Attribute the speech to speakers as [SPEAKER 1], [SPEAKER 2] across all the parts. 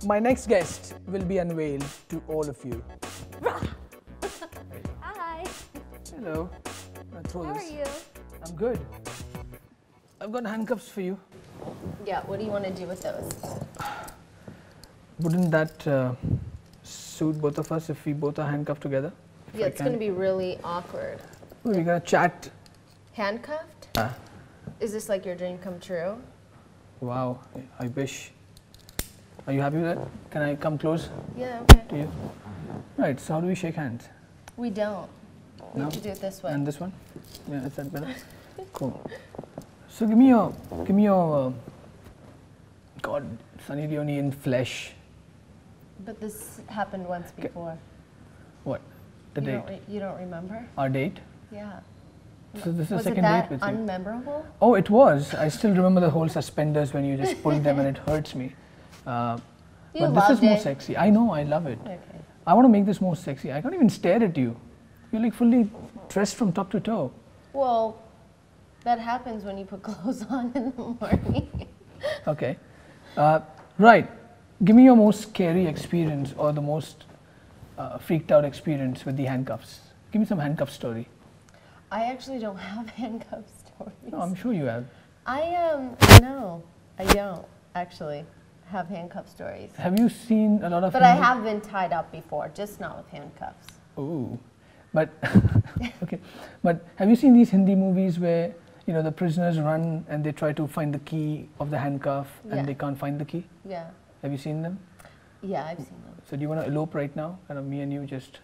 [SPEAKER 1] my next guest will be unveiled to all of you.
[SPEAKER 2] Hi.
[SPEAKER 1] Hello.
[SPEAKER 2] How are you?
[SPEAKER 1] I'm good. I've got handcuffs for you.
[SPEAKER 2] Yeah, what do you want to do with those?
[SPEAKER 1] Wouldn't that suit both of us if we both are handcuffed together?
[SPEAKER 2] Yeah, it's going to be really awkward.
[SPEAKER 1] Oh, we're going to chat.
[SPEAKER 2] Handcuffed?
[SPEAKER 1] Ah.
[SPEAKER 2] Is this like your dream come true?
[SPEAKER 1] Wow, I wish. Are you happy with that? Can I come close
[SPEAKER 2] Yeah, okay.
[SPEAKER 1] to you? Right, so how do we shake hands?
[SPEAKER 2] We don't. We
[SPEAKER 1] No?
[SPEAKER 2] have to do it this way.
[SPEAKER 1] And this one? Yeah, is that better? Cool. So give me your God, Sunny Leone in flesh.
[SPEAKER 2] But this happened once before.
[SPEAKER 1] What? The date?
[SPEAKER 2] You don't remember?
[SPEAKER 1] Our date?
[SPEAKER 2] Yeah.
[SPEAKER 1] So this is the
[SPEAKER 2] Was
[SPEAKER 1] second
[SPEAKER 2] it
[SPEAKER 1] date
[SPEAKER 2] that
[SPEAKER 1] with you.
[SPEAKER 2] unmemorable?
[SPEAKER 1] Oh, it was. I still remember the whole suspenders when you just pulled them and it hurts me. But this is more sexy. I know, I love it.
[SPEAKER 2] Okay.
[SPEAKER 1] I want to make this more sexy. I can't even stare at you. You're like fully dressed from top to toe.
[SPEAKER 2] Well, that happens when you put clothes on in the morning.
[SPEAKER 1] Okay. Right. Give me your most scary experience or the most freaked out experience with the handcuffs. Give me some handcuff story.
[SPEAKER 2] I actually don't have handcuff stories.
[SPEAKER 1] No, I'm sure you have.
[SPEAKER 2] No, I don't actually have handcuff stories.
[SPEAKER 1] Have you seen a lot of...
[SPEAKER 2] But I have been tied up before, just not with handcuffs.
[SPEAKER 1] Oh, but okay. But have you seen these Hindi movies where the prisoners run and they try to find the key of the handcuff and they can't find the key?
[SPEAKER 2] Yeah.
[SPEAKER 1] Have you seen them?
[SPEAKER 2] Yeah, I've seen them.
[SPEAKER 1] So do you want to elope right now? Kind of me and you just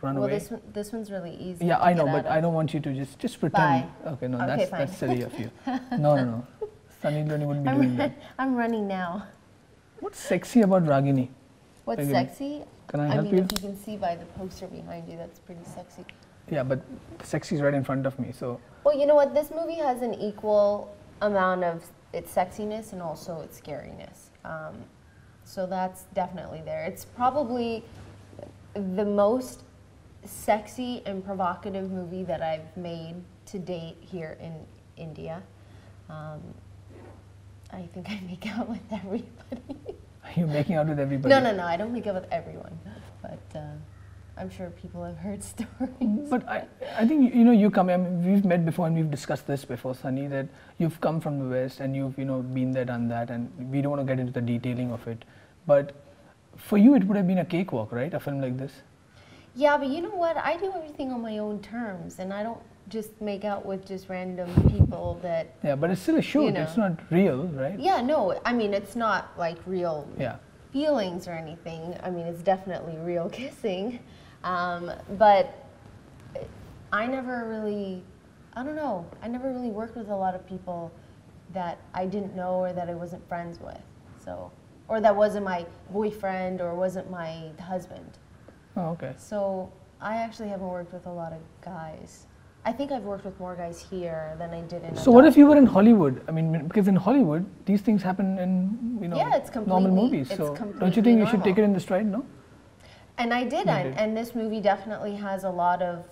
[SPEAKER 1] run away?
[SPEAKER 2] Well, this one's really easy.
[SPEAKER 1] Yeah, I know, but I don't want you to just pretend.
[SPEAKER 2] Bye.
[SPEAKER 1] Okay, no,
[SPEAKER 2] Okay,
[SPEAKER 1] that's silly of you. No. Sunny Leone wouldn't be doing that.
[SPEAKER 2] I'm running now.
[SPEAKER 1] What's sexy about Ragini?
[SPEAKER 2] What's sexy?
[SPEAKER 1] Can I help
[SPEAKER 2] mean,
[SPEAKER 1] you?
[SPEAKER 2] if you can see by the poster behind you, that's pretty sexy.
[SPEAKER 1] Yeah, but sexy is right in front of me, so...
[SPEAKER 2] Well, you know what? This movie has an equal amount of its sexiness and also its scariness. So that's definitely there. It's probably the most sexy and provocative movie that I've made to date here in India. I think I make out with everybody.
[SPEAKER 1] Are you making out with everybody?
[SPEAKER 2] No, I don't make out with everyone. But I'm sure people have heard stories.
[SPEAKER 1] But I think, you come, we've met before and we've discussed this before, Sunny, that you've come from the West and you've, been there, done that, and we don't want to get into the detailing of it. But for you, it would have been a cakewalk, right? A film like this?
[SPEAKER 2] Yeah, but you know what? I do everything on my own terms, and I don't just make out with just random people that...
[SPEAKER 1] Yeah, but it's still a shoot. It's not real, right?
[SPEAKER 2] Yeah, no. I mean, it's not like real feelings or anything. I mean, it's definitely real kissing. But I never really, I don't know. I never really worked with a lot of people that I didn't know or that I wasn't friends with. So, or that wasn't my boyfriend or wasn't my husband.
[SPEAKER 1] Oh, okay.
[SPEAKER 2] So I actually haven't worked with a lot of guys. I think I've worked with more guys here than I did in...
[SPEAKER 1] So what if you were in Hollywood? I mean, because in Hollywood, these things happen in,
[SPEAKER 2] it's
[SPEAKER 1] normal movies. So don't you think you should take it in the stride, no?
[SPEAKER 2] And I did, and this movie definitely has a lot of,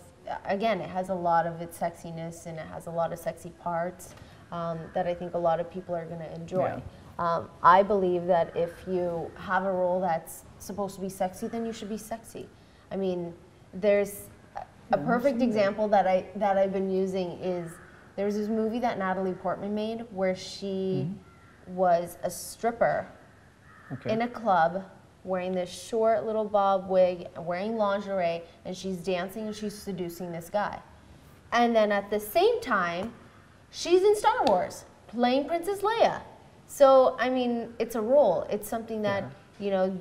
[SPEAKER 2] again, it has a lot of its sexiness and it has a lot of sexy parts that I think a lot of people are going to enjoy. Yeah. I believe that if you have a role that's supposed to be sexy, then you should be sexy. I mean, there's a perfect example that I've been using is there's this movie that Natalie Portman made where she was a stripper in a club wearing this short little bob wig, wearing lingerie, and she's dancing and she's seducing this guy. And then at the same time, she's in Star Wars playing Princess Leia. So, I mean, it's a role. It's something that,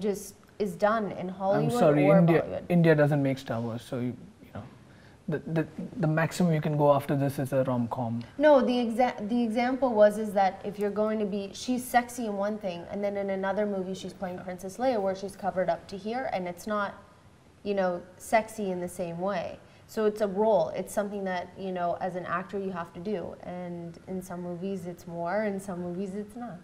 [SPEAKER 2] just is done in Hollywood.
[SPEAKER 1] I'm sorry,
[SPEAKER 2] or Bollywood.
[SPEAKER 1] India doesn't make Star Wars, so the maximum you can go after this is a rom-com.
[SPEAKER 2] No, the example is that if you're going to be, she's sexy in one thing, and then in another movie she's playing Princess Leia where she's covered up to here, and it's not, sexy in the same way. So it's a role. It's something that, as an actor you have to do, and in some movies it's more, in some movies it's not.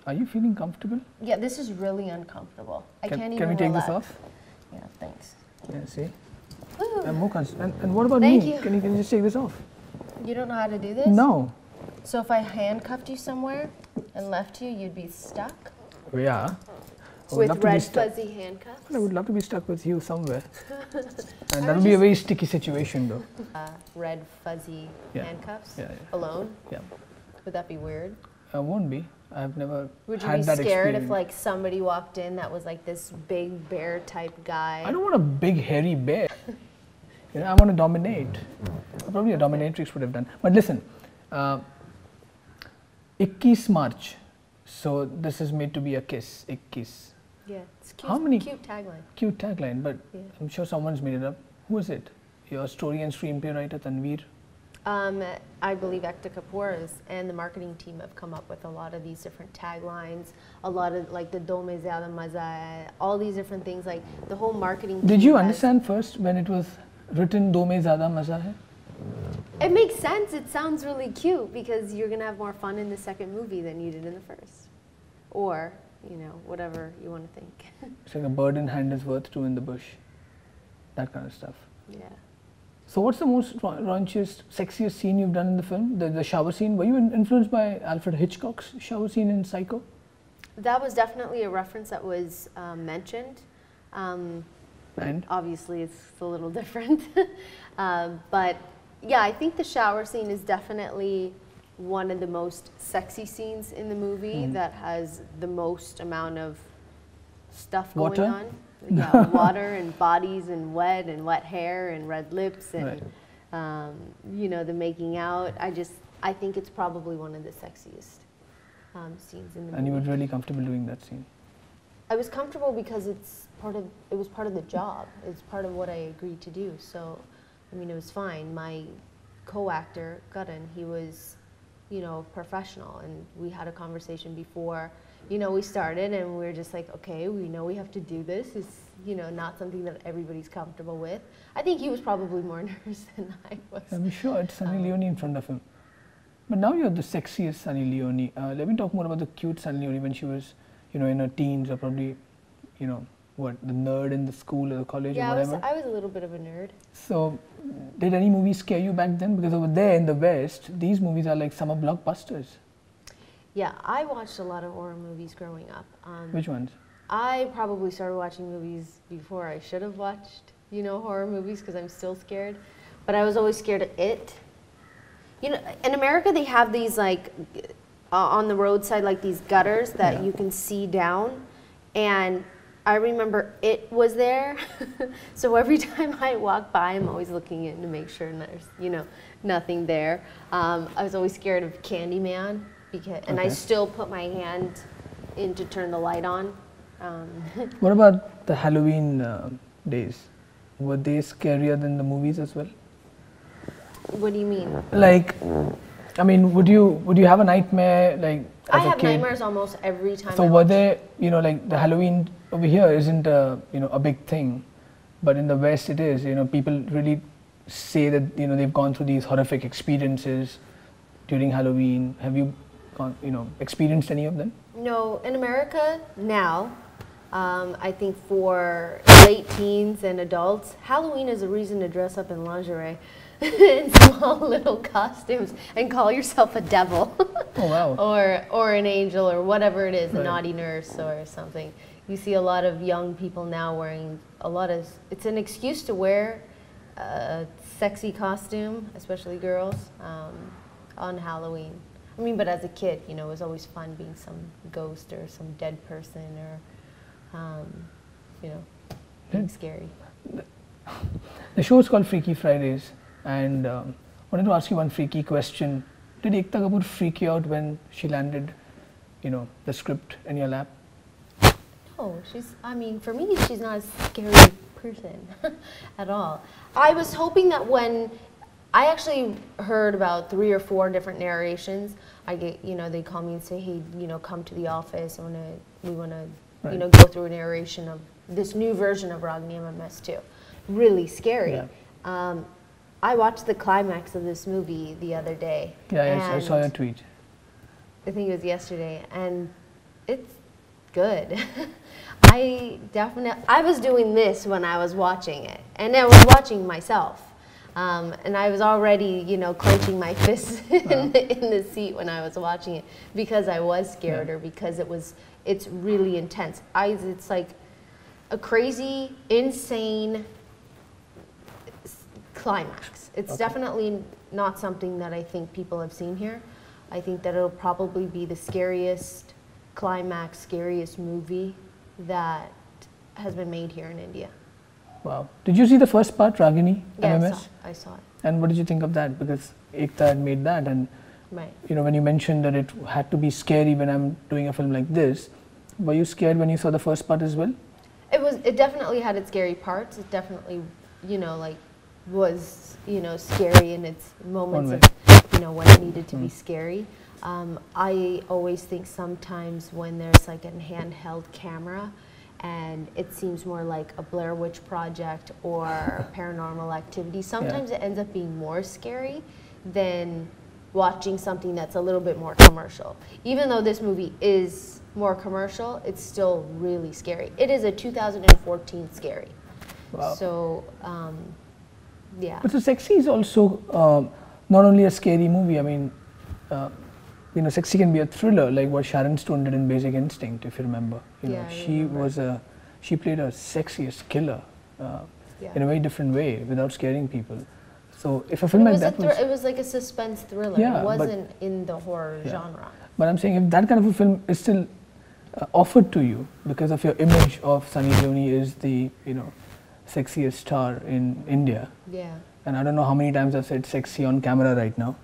[SPEAKER 1] Are you feeling comfortable?
[SPEAKER 2] Yeah, this is really uncomfortable. I can't even
[SPEAKER 1] Can we take
[SPEAKER 2] relax.
[SPEAKER 1] this off?
[SPEAKER 2] Yeah, thanks.
[SPEAKER 1] Yeah, see?
[SPEAKER 2] Woo.
[SPEAKER 1] And what about
[SPEAKER 2] Thank
[SPEAKER 1] me?
[SPEAKER 2] you.
[SPEAKER 1] Can you just take this off?
[SPEAKER 2] You don't know how to do this?
[SPEAKER 1] No.
[SPEAKER 2] So if I handcuffed you somewhere and left you, you'd be stuck?
[SPEAKER 1] Yeah.
[SPEAKER 2] With red fuzzy handcuffs?
[SPEAKER 1] I would love to be stuck with you somewhere. And that would be a very sticky situation though.
[SPEAKER 2] Red fuzzy handcuffs?
[SPEAKER 1] Yeah.
[SPEAKER 2] Alone?
[SPEAKER 1] Yeah.
[SPEAKER 2] Would that be weird?
[SPEAKER 1] Won't be. I've never
[SPEAKER 2] Would you
[SPEAKER 1] had
[SPEAKER 2] be
[SPEAKER 1] that
[SPEAKER 2] scared
[SPEAKER 1] experience.
[SPEAKER 2] if like somebody walked in that was like this big bear type guy?
[SPEAKER 1] I don't want a big hairy bear. You know, I want to dominate. Probably a dominatrix would have done. But listen, 21 March. So this is made to be a kiss. Ik kiss.
[SPEAKER 2] Yeah, it's cute.
[SPEAKER 1] How many?
[SPEAKER 2] Cute tagline.
[SPEAKER 1] Cute tagline, but
[SPEAKER 2] Yeah.
[SPEAKER 1] I'm sure someone's made it up. Who is it? Your story and screenplay writer Tanveer?
[SPEAKER 2] I believe Ekta Kapoor and the marketing team have come up with a lot of these different taglines, a lot of like the Do mein zyada maza hai, all these different things, like the whole marketing team.
[SPEAKER 1] Did you understand first when it was written Do mein zyada maza hai?
[SPEAKER 2] It makes sense. It sounds really cute because you're going to have more fun in the second movie than you did in the first. Or, you know, whatever you want to think.
[SPEAKER 1] It's like a bird in hand is worth two in the bush. That kind of stuff.
[SPEAKER 2] Yeah.
[SPEAKER 1] So what's the most raunchiest, sexiest scene you've done in the film? The shower scene? Were you influenced by Alfred Hitchcock's shower scene in Psycho?
[SPEAKER 2] That was definitely a reference that was mentioned.
[SPEAKER 1] And?
[SPEAKER 2] Obviously, it's a little different. But yeah, I think the shower scene is definitely one of the most sexy scenes in the movie that has the most amount of stuff going on. Yeah, water and bodies and wet hair and red lips and you know, the making out. I think it's probably one of the sexiest scenes in the movie.
[SPEAKER 1] And you were really comfortable doing that scene?
[SPEAKER 2] I was comfortable because it was part of the job. It's part of what I agreed to do. So, I mean, it was fine. My co-actor, Karan, he was, you know, professional, and we had a conversation before, you know, we started, and we were just like, okay, we know we have to do this. It's, you know, not something that everybody's comfortable with. I think he was probably more nervous than I was.
[SPEAKER 1] I'm sure it's Sunny Leone in front of him. But now you're the sexiest Sunny Leone. Let me talk more about the cute Sunny Leone when she was, you know, in her teens, or probably, you know, what, the nerd in the school or the college or whatever.
[SPEAKER 2] I was a little bit of a nerd.
[SPEAKER 1] So, did any movies scare you back then? Because over there in the West, these movies are like summer blockbusters.
[SPEAKER 2] Yeah, I watched a lot of horror movies growing up.
[SPEAKER 1] Which ones?
[SPEAKER 2] I probably started watching movies before I should have watched, you know, horror movies because I'm still scared. But I was always scared of It. You know, in America they have these like, on the roadside, like these gutters that you can see down. And I remember It was there. So every time I walk by, I'm always looking in to make sure there's, you know, nothing there. I was always scared of Candyman. And I still put my hand in to turn the light on.
[SPEAKER 1] What about the Halloween days? Were they scarier than the movies as well?
[SPEAKER 2] What do you mean?
[SPEAKER 1] Like, I mean, would you have a nightmare like as
[SPEAKER 2] I
[SPEAKER 1] a
[SPEAKER 2] have
[SPEAKER 1] kid?
[SPEAKER 2] nightmares almost every time.
[SPEAKER 1] So were there, you know, like the Halloween over here isn't a, you know, a big thing, but in the West it is. You know, people really say that, you know, they've gone through these horrific experiences during Halloween. Have you you know, experienced any of them?
[SPEAKER 2] No, in America now, I think for late teens and adults, Halloween is a reason to dress up in lingerie in small little costumes and call yourself a devil.
[SPEAKER 1] Oh wow.
[SPEAKER 2] or an angel or whatever it is, a naughty nurse or something. You see a lot of young people now wearing it's an excuse to wear a sexy costume, especially girls, on Halloween. I mean, but as a kid, you know, it was always fun being some ghost or some dead person or, you know, being scary.
[SPEAKER 1] The show is called Freaky Fridays, and I wanted to ask you one freaky question. Did Ekta Kapoor freak you out when she landed, you know, the script in your lap?
[SPEAKER 2] No, I mean, for me, she's not a scary person at all. I was hoping that when I actually heard about 3 or 4 different narrations. I get, you know, they call me and say, hey, you know, come to the office. We want to, you know, go through a narration of this new version of Ragini MMS too. Really scary. Yeah. I watched the climax of this movie the other day.
[SPEAKER 1] Yeah, I saw your tweet.
[SPEAKER 2] I think it was yesterday, and it's good. I was doing this when I was watching it, and I was watching myself. And I was already, you know, clenching my fists in the seat when I was watching it because I was scared or because it's really intense. It's like a crazy, insane climax. It's definitely not something that I think people have seen here. I think that it'll probably be the scariest climax, scariest movie that has been made here in India.
[SPEAKER 1] Wow. Did you see the first part, Ragini MMS?
[SPEAKER 2] Yeah, I saw it.
[SPEAKER 1] And what did you think of that? Because Ekta had made that, and you know, when you mentioned that it had to be scary when I'm doing a film like this, were you scared when you saw the first part as well?
[SPEAKER 2] It definitely had its scary parts. It definitely, you know, like was, you know, scary in its moments of, you know, when it needed to be scary. I always think sometimes when there's like a handheld camera and it seems more like a Blair Witch Project or Paranormal Activity, sometimes it ends up being more scary than watching something that's a little bit more commercial. Even though this movie is more commercial, it's still really scary. It is a 2014 scary.
[SPEAKER 1] Wow.
[SPEAKER 2] So, yeah.
[SPEAKER 1] But so Sexy is also not only a scary movie. I mean, you know, Sexy can be a thriller, like what Sharon Stone did in Basic Instinct, if you remember. You know, she played a sexiest killer in a very different way, without scaring people. So if a film like that
[SPEAKER 2] it was like a suspense thriller. It wasn't in the horror genre.
[SPEAKER 1] But I'm saying if that kind of a film is still offered to you because of your image of Sunny Leone is the, you know, sexiest star in India.
[SPEAKER 2] Yeah.
[SPEAKER 1] And I don't know how many times I've said sexy on camera right now.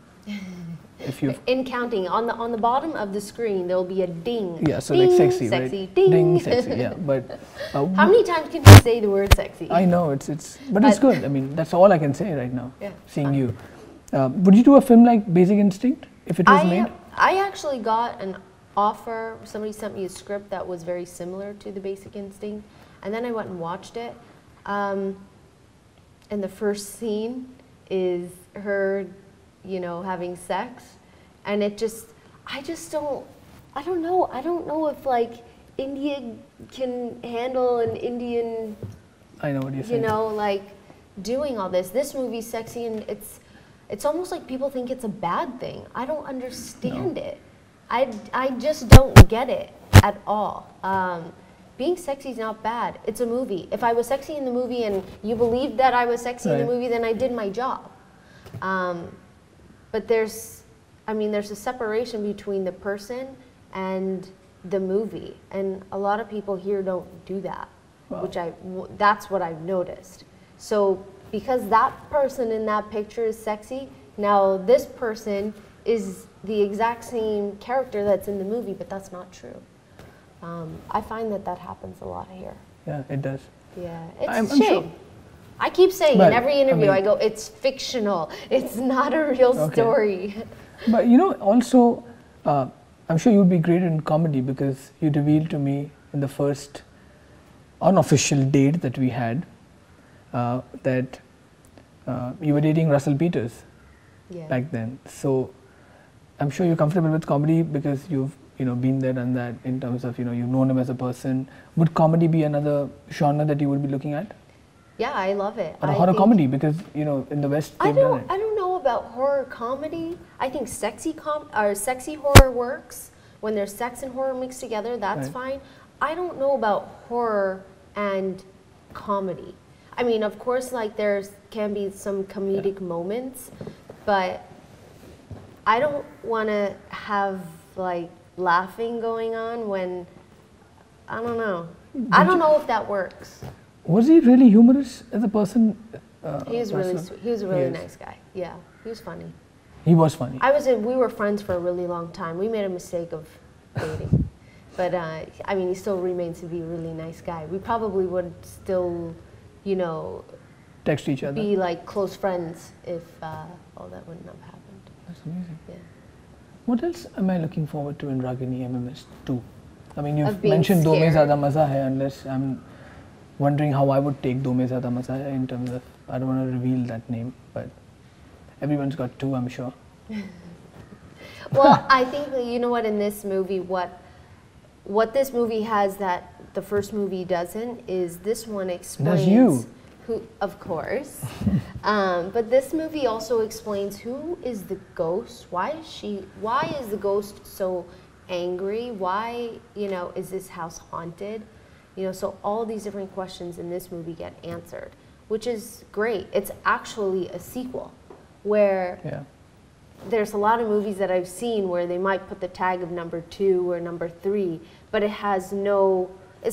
[SPEAKER 1] If you
[SPEAKER 2] in counting on the bottom of the screen there will be a ding.
[SPEAKER 1] Yeah, so
[SPEAKER 2] ding,
[SPEAKER 1] like sexy,
[SPEAKER 2] sexy,
[SPEAKER 1] right?
[SPEAKER 2] Ding.
[SPEAKER 1] Ding, sexy. Yeah, but
[SPEAKER 2] how many times can you say the word sexy?
[SPEAKER 1] I know but it's good. I mean, that's all I can say right now.
[SPEAKER 2] Yeah.
[SPEAKER 1] Seeing you, would you do a film like Basic Instinct if it was made?
[SPEAKER 2] I actually got an offer. Somebody sent me a script that was very similar to the Basic Instinct, and then I went and watched it. And the first scene is her, you know, having sex, and I don't know if like India can handle an Indian,
[SPEAKER 1] I know what you're saying.
[SPEAKER 2] you know, like doing all this. This movie's sexy, and it's almost like people think it's a bad thing. I don't understand it. I just don't get it at all. Being sexy is not bad. It's a movie. If I was sexy in the movie and you believed that I was sexy in the movie, then I did my job. But there's a separation between the person and the movie, and a lot of people here don't do that, that's what I've noticed. So because that person in that picture is sexy, now this person is the exact same character that's in the movie, but that's not true. I find that happens a lot here.
[SPEAKER 1] Yeah, it does.
[SPEAKER 2] Yeah, it's a shame. Sure. I keep saying in every interview, I go, it's fictional. It's not a real story.
[SPEAKER 1] But you know, also, I'm sure you'd be great in comedy because you revealed to me in the first unofficial date that we had that you were dating Russell Peters back then. So I'm sure you're comfortable with comedy because you've been there and that in terms of, you've known him as a person. Would comedy be another genre that you would be looking at?
[SPEAKER 2] Yeah, I love it.
[SPEAKER 1] Or horror comedy, because in the West they've done it.
[SPEAKER 2] I don't know about horror comedy. I think sexy horror works. When there's sex and horror mixed together, that's fine. I don't know about horror and comedy. I mean, of course, like can be some comedic moments, but I don't want to have like laughing going on when, I don't know. I don't know if that works.
[SPEAKER 1] Was he really humorous as a person?
[SPEAKER 2] He was really sweet. He was a really nice guy. Yeah, he was funny.
[SPEAKER 1] He was funny.
[SPEAKER 2] We were friends for a really long time. We made a mistake of dating. But, I mean, he still remains to be a really nice guy. We probably would still,
[SPEAKER 1] text each other.
[SPEAKER 2] Be like close friends if all that wouldn't have happened.
[SPEAKER 1] That's amazing.
[SPEAKER 2] Yeah.
[SPEAKER 1] What else am I looking forward to in Ragini MMS 2? I mean, you've
[SPEAKER 2] being
[SPEAKER 1] mentioned Do Mein
[SPEAKER 2] scared.
[SPEAKER 1] Zyada Maza Hai, unless I'm wondering how I would take Do Mein Zyada Maza Hai in terms of, I don't want to reveal that name, but everyone's got two, I'm sure.
[SPEAKER 2] Well, I think that, in this movie, what this movie has that the first movie doesn't is this one explains Who, of course. But this movie also explains who is the ghost. Why is the ghost so angry? Why, is this house haunted? So all these different questions in this movie get answered, which is great. It's actually a sequel where there's a lot of movies that I've seen where they might put the tag of number 2 or number 3, but it's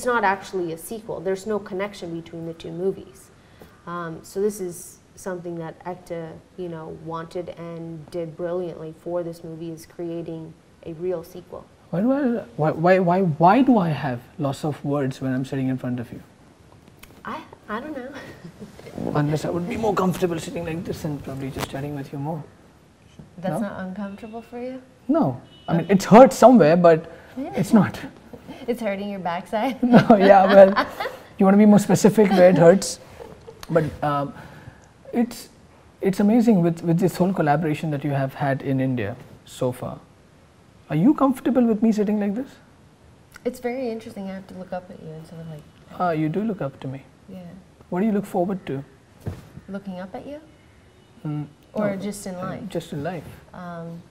[SPEAKER 2] not actually a sequel. There's no connection between the two movies. So this is something that Ekta, wanted and did brilliantly for this movie, is creating a real sequel.
[SPEAKER 1] Why do I have lots of words when I'm sitting in front of you?
[SPEAKER 2] I don't know.
[SPEAKER 1] Unless I would be more comfortable sitting like this and probably just chatting with you more.
[SPEAKER 2] That's not uncomfortable for you?
[SPEAKER 1] No. I mean, it hurts somewhere, but it's not.
[SPEAKER 2] It's hurting your backside?
[SPEAKER 1] No, yeah, well, you want to be more specific where it hurts. But it's amazing with this whole collaboration that you have had in India so far. Are you comfortable with me sitting like this?
[SPEAKER 2] It's very interesting. I have to look up at you and sort of like...
[SPEAKER 1] you do look up to me.
[SPEAKER 2] Yeah.
[SPEAKER 1] What do you look forward to?
[SPEAKER 2] Looking up at you? Or just in life?
[SPEAKER 1] Just in life.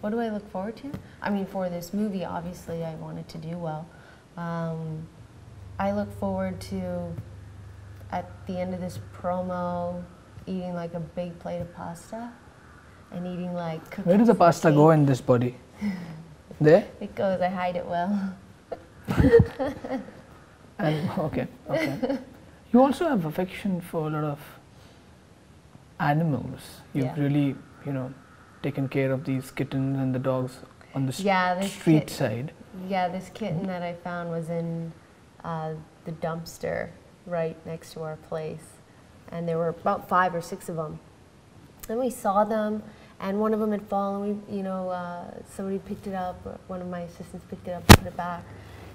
[SPEAKER 2] What do I look forward to? I mean, for this movie, obviously, I want it to do well. I look forward to, at the end of this promo, eating like a big plate of pasta and eating like cookies.
[SPEAKER 1] Where does the pasta go in this body? There?
[SPEAKER 2] It goes, I hide it well.
[SPEAKER 1] Okay. You also have affection for a lot of animals. You've really, taken care of these kittens and the dogs on the street side.
[SPEAKER 2] Yeah, this kitten that I found was in the dumpster right next to our place. And there were about 5 or 6 of them. And we saw them, and one of them had fallen. Somebody picked it up. One of my assistants picked it up and put it back.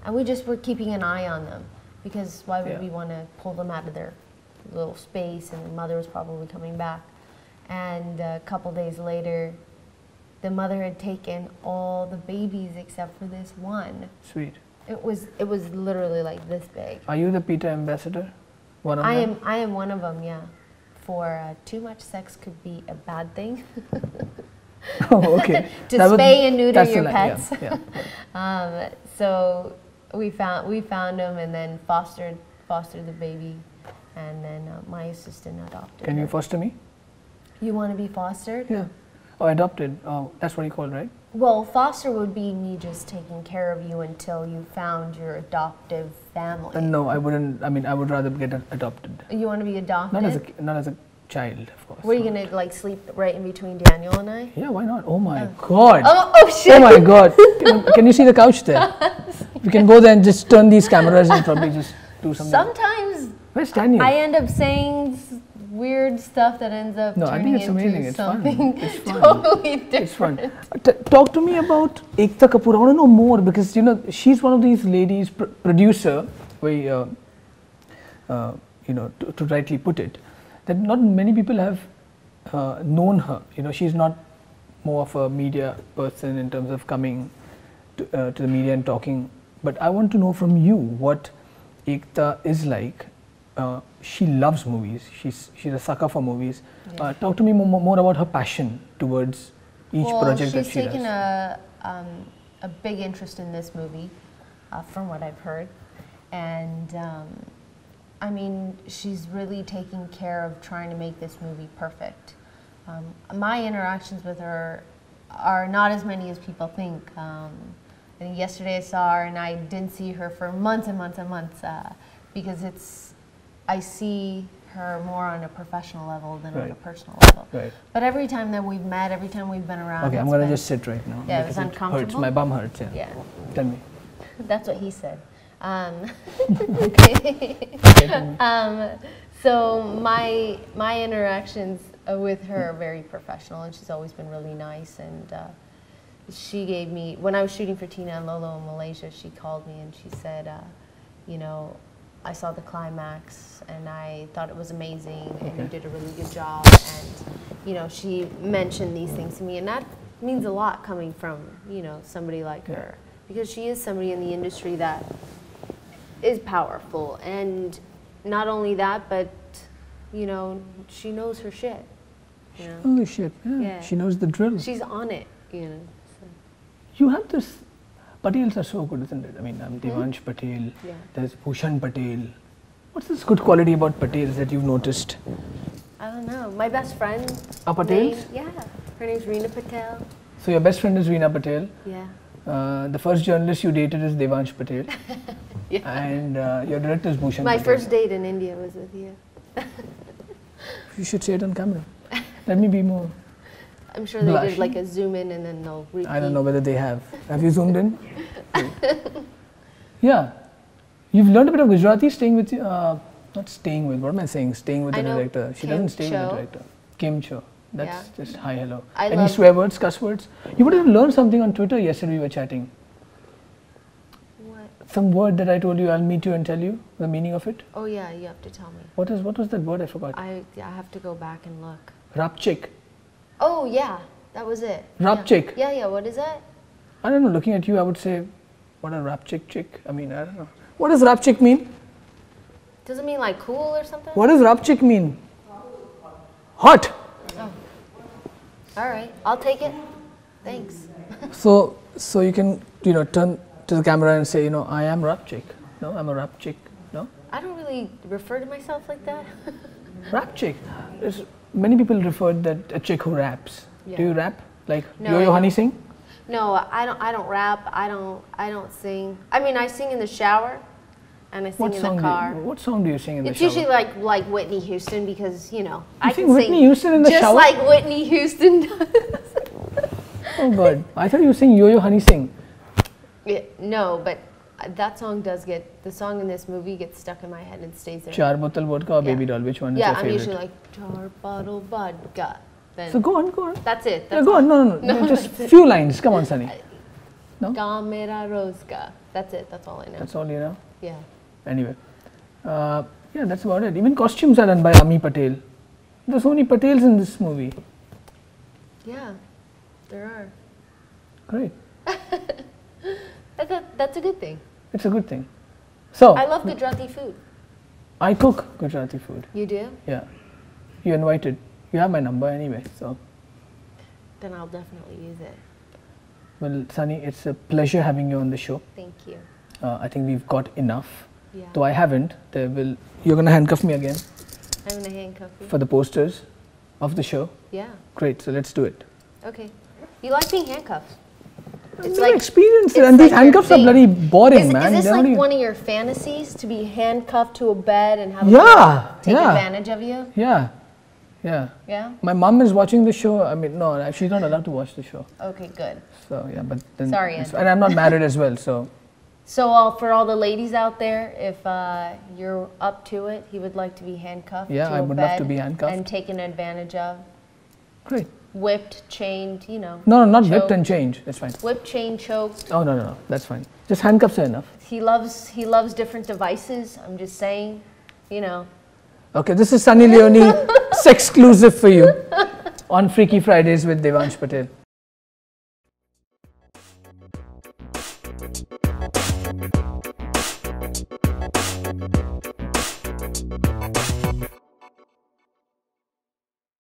[SPEAKER 2] And we just were keeping an eye on them, because why would we want to pull them out of their little space, and the mother was probably coming back. And a couple days later, the mother had taken all the babies except for this one.
[SPEAKER 1] Sweet.
[SPEAKER 2] It was literally like this big.
[SPEAKER 1] Are you the PETA ambassador? One of them?
[SPEAKER 2] I am one of them, yeah. For too much sex could be a bad thing.
[SPEAKER 1] Oh, okay.
[SPEAKER 2] To spay and neuter your pets.
[SPEAKER 1] Yeah.
[SPEAKER 2] So we found them and then fostered the baby, and then my assistant adopted.
[SPEAKER 1] Can you foster me?
[SPEAKER 2] You want to be fostered?
[SPEAKER 1] Yeah. Or adopted. Oh, that's what you call it, right?
[SPEAKER 2] Well, foster would be me just taking care of you until you found your adoptive family.
[SPEAKER 1] No, I wouldn't. I mean, I would rather get adopted.
[SPEAKER 2] You want to be adopted?
[SPEAKER 1] Not as a child, of course.
[SPEAKER 2] Were you gonna like sleep right in between Daniel and I?
[SPEAKER 1] Yeah, why not? Oh my God!
[SPEAKER 2] Oh shit!
[SPEAKER 1] Oh my God! Can you see the couch there? You can go there and just turn these cameras and probably just do something.
[SPEAKER 2] Sometimes.
[SPEAKER 1] Where's Daniel?
[SPEAKER 2] I end up saying weird stuff that ends up turning into something totally different.
[SPEAKER 1] It's fun. Talk to me about Ekta Kapoor. I want to know more, because she's one of these ladies, producer, to rightly put it, that not many people have known her. She's not more of a media person in terms of coming to the media and talking. But I want to know from you what Ekta is like. She loves movies. She's a sucker for movies. Yeah. Talk to me more about her passion towards each project that she does.
[SPEAKER 2] She's taken a big interest in this movie, from what I've heard, and I mean, she's really taking care of trying to make this movie perfect. My interactions with her are not as many as people think. I think yesterday I saw her, and I didn't see her for months and months and months, because I see her more on a professional level than on a personal level. Right. But every time that we've met, every time we've been around...
[SPEAKER 1] Okay, I'm going to just sit right now.
[SPEAKER 2] Yeah, it was uncomfortable.
[SPEAKER 1] Hurts. My bum hurts, yeah. Tell me.
[SPEAKER 2] That's what he said. So my interactions with her are very professional, and she's always been really nice. And she gave me, when I was shooting for Tina and Lolo in Malaysia, she called me and she said, I saw the climax and I thought it was amazing, and you did a really good job. And she mentioned these things to me, and that means a lot coming from somebody like her, because she is somebody in the industry that is powerful. And not only that, but you know, she knows her shit. You know?
[SPEAKER 1] Oh shit! Yeah. She knows the drill.
[SPEAKER 2] She's on it. You know. So.
[SPEAKER 1] You have this. Patels are so good, isn't it? I mean, Devansh Patel.
[SPEAKER 2] Yeah.
[SPEAKER 1] There's Bhushan Patel. What's this good quality about Patels that you've noticed?
[SPEAKER 2] I don't know. My best friend.
[SPEAKER 1] Patels?
[SPEAKER 2] Yeah. Her name's Reena Patel.
[SPEAKER 1] So your best friend is Reena Patel.
[SPEAKER 2] Yeah.
[SPEAKER 1] The first journalist you dated is Devansh Patel.
[SPEAKER 2] Yeah.
[SPEAKER 1] And your director is Bhushan
[SPEAKER 2] My
[SPEAKER 1] Patel.
[SPEAKER 2] first date in India was with you.
[SPEAKER 1] You should say it on camera. Let me be more.
[SPEAKER 2] I'm sure they did like a zoom in and then they'll repeat.
[SPEAKER 1] I don't know whether they have. Have you zoomed in? Yeah. You've learned a bit of Gujarati staying with, not staying with, what am I saying? Staying with the director. She doesn't stay with the director. Kim Cho. That's just hi, hello. Any swear words, cuss words? You would have learned something on Twitter yesterday we were chatting.
[SPEAKER 2] What?
[SPEAKER 1] Some word that I told you, I'll meet you and tell you the meaning of it.
[SPEAKER 2] Oh yeah, you have to tell me.
[SPEAKER 1] What was that word? I forgot.
[SPEAKER 2] I have to go back and look.
[SPEAKER 1] Rapchik.
[SPEAKER 2] Oh yeah, that was it.
[SPEAKER 1] Rapchik.
[SPEAKER 2] Yeah, what is that?
[SPEAKER 1] I don't know, looking at you I would say, what a rapchik chick. I mean, I don't know. What does rapchik mean?
[SPEAKER 2] Does it mean like cool or something?
[SPEAKER 1] What does rapchik mean? Hot.
[SPEAKER 2] Oh. Alright, I'll take it. Thanks.
[SPEAKER 1] So you can, turn to the camera and say, I am rapchik. No, I'm a rapchik. No?
[SPEAKER 2] I don't really refer to myself like that.
[SPEAKER 1] Rapchik. Many people refer that a chick who raps.
[SPEAKER 2] Yeah.
[SPEAKER 1] Do you rap? Like
[SPEAKER 2] No,
[SPEAKER 1] Yo-Yo Honey sing?
[SPEAKER 2] No, I don't rap. I don't sing. I mean, I sing in the shower and I sing in the car.
[SPEAKER 1] What song do you sing in the shower?
[SPEAKER 2] It's usually like Whitney Houston because, I
[SPEAKER 1] sing
[SPEAKER 2] can
[SPEAKER 1] Whitney
[SPEAKER 2] sing
[SPEAKER 1] Houston in the
[SPEAKER 2] just
[SPEAKER 1] shower?
[SPEAKER 2] like Whitney Houston does.
[SPEAKER 1] Oh God. I thought you sang Yo-Yo Honey sing.
[SPEAKER 2] No, but that song the song in this movie gets stuck in my head and stays there.
[SPEAKER 1] Char Bottle Vodka or Baby Doll, which one is your favorite?
[SPEAKER 2] Yeah, I'm usually like, Char Bottle Vodka. Then
[SPEAKER 1] so go on.
[SPEAKER 2] That's it.
[SPEAKER 1] Yeah, go on. No. Just few lines. Come on, Sunny. No?
[SPEAKER 2] Ghar mera roz ka. That's it. That's all I know.
[SPEAKER 1] That's all you know?
[SPEAKER 2] Yeah.
[SPEAKER 1] Anyway. Yeah, that's about it. Even costumes are done by Ami Patel. There's so many Patels in this movie.
[SPEAKER 2] Yeah, there are.
[SPEAKER 1] Great.
[SPEAKER 2] That's a good thing.
[SPEAKER 1] It's a good thing. So
[SPEAKER 2] I love Gujarati food.
[SPEAKER 1] I cook Gujarati food.
[SPEAKER 2] You do?
[SPEAKER 1] Yeah. You invited. You have my number anyway, so.
[SPEAKER 2] Then I'll definitely use it.
[SPEAKER 1] Well, Sunny, it's a pleasure having you on the show.
[SPEAKER 2] Thank you.
[SPEAKER 1] I think we've got enough.
[SPEAKER 2] Yeah.
[SPEAKER 1] Though I haven't. You're going to handcuff me again.
[SPEAKER 2] I'm going to handcuff you.
[SPEAKER 1] For the posters of the show?
[SPEAKER 2] Yeah.
[SPEAKER 1] Great, so let's do it.
[SPEAKER 2] Okay. You like being handcuffed?
[SPEAKER 1] It's like experience, and these handcuffs are bloody boring, man.
[SPEAKER 2] Is this like one of your fantasies, to be handcuffed to a bed and have take advantage of you?
[SPEAKER 1] Yeah. My mom is watching the show. I mean, no, she's not allowed to watch the show.
[SPEAKER 2] Okay, good.
[SPEAKER 1] So yeah, but then
[SPEAKER 2] sorry, Andrew.
[SPEAKER 1] And I'm not married as well, so.
[SPEAKER 2] So for all the ladies out there, if you're up to it, he would like to be handcuffed to a bed.
[SPEAKER 1] I would love to be handcuffed.
[SPEAKER 2] And taken advantage of.
[SPEAKER 1] Great.
[SPEAKER 2] Whipped, chained,
[SPEAKER 1] No, not choked. Whipped and chained. That's fine.
[SPEAKER 2] Whipped, chained, choked.
[SPEAKER 1] Oh, no. That's fine. Just handcuffs are enough.
[SPEAKER 2] He loves different devices. I'm just saying,
[SPEAKER 1] Okay, this is Sunny Leone, sex exclusive for you on Freaky Fridays with Devansh Patel.